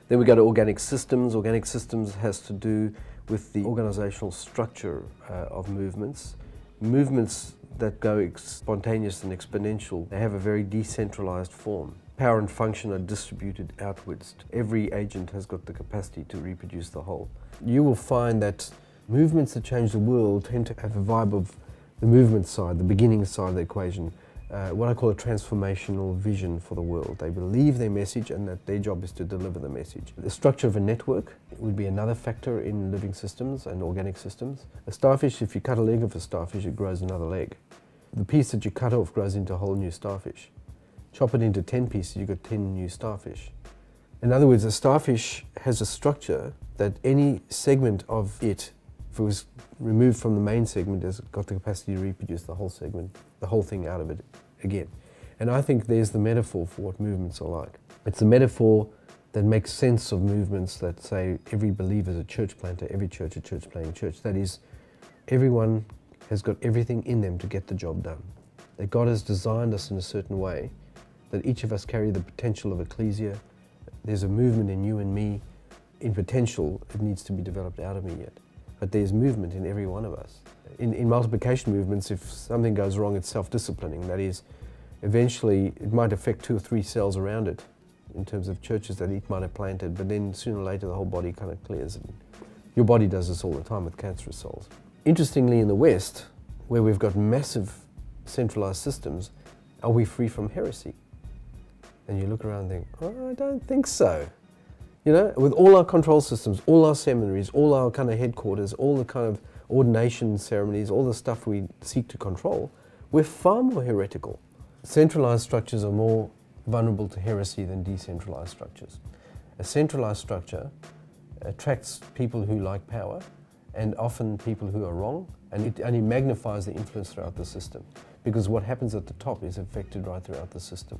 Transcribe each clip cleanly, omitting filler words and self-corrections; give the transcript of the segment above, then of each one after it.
Then we go to organic systems. Organic systems has to do with the organizational structure of movements. Movements that go spontaneous and exponential, they have a very decentralized form. Power and function are distributed outwards. Every agent has got the capacity to reproduce the whole. You will find that movements that change the world tend to have a vibe of the movement side, the beginning side of the equation. What I call a transformational vision for the world. They believe their message and that their job is to deliver the message. The structure of a network would be another factor in living systems and organic systems. A starfish, if you cut a leg of a starfish, it grows another leg. The piece that you cut off grows into a whole new starfish. Chop it into 10 pieces, you've got 10 new starfish. In other words, a starfish has a structure that any segment of it, if it was removed from the main segment, has got the capacity to reproduce the whole segment, the whole thing out of it again. And I think there's the metaphor for what movements are like. It's a metaphor that makes sense of movements that say every believer is a church planter, every church a church planting church. That is, everyone has got everything in them to get the job done. That God has designed us in a certain way, that each of us carry the potential of ecclesia. There's a movement in you and me. In potential, it needs to be developed out of me yet. But there's movement in every one of us. In multiplication movements, if something goes wrong, it's self-disciplining. That is, eventually it might affect 2 or 3 cells around it in terms of churches that it might have planted, but then sooner or later the whole body kind of clears. And your body does this all the time with cancerous cells. Interestingly, in the West, where we've got massive centralized systems, are we free from heresy? And you look around and think, oh, I don't think so. You know, with all our control systems, all our seminaries, all our kind of headquarters, all the kind of ordination ceremonies, all the stuff we seek to control, we're far more heretical. Centralized structures are more vulnerable to heresy than decentralized structures. A centralized structure attracts people who like power and often people who are wrong, and it only magnifies the influence throughout the system, because what happens at the top is affected right throughout the system.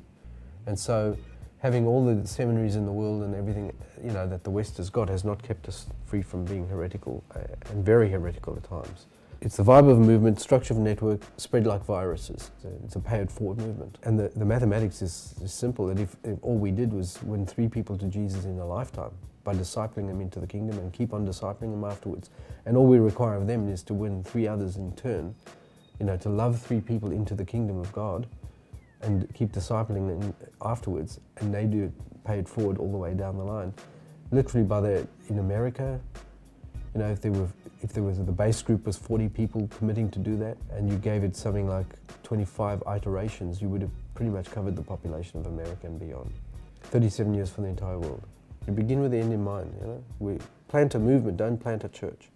And so having all the seminaries in the world and everything, you know, that the West has got has not kept us free from being heretical, and very heretical at times. It's the vibe of a movement, structure of a network, spread like viruses. It's a pay-it-forward movement. And the mathematics is simple, that if all we did was win 3 people to Jesus in a lifetime by discipling them into the kingdom and keep on discipling them afterwards, and all we require of them is to win 3 others in turn, you know, to love 3 people into the kingdom of God, and keep discipling them afterwards, and they do pay it forward all the way down the line. Literally in America, you know, if the base group was 40 people committing to do that, and you gave it something like 25 iterations, you would have pretty much covered the population of America and beyond. 37 years for the entire world. You begin with the end in mind, you know. We plant a movement, don't plant a church.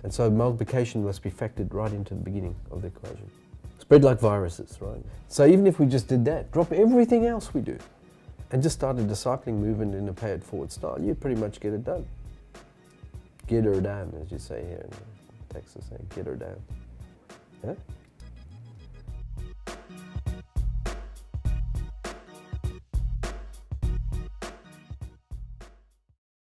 And so multiplication must be factored right into the beginning of the equation. Spread like viruses, right? So even if we just did that, drop everything else we do, and just start a discipling movement in a pay-it-forward style, you'd pretty much get it done. Get her done, as you say here in Texas, get her done. Yeah?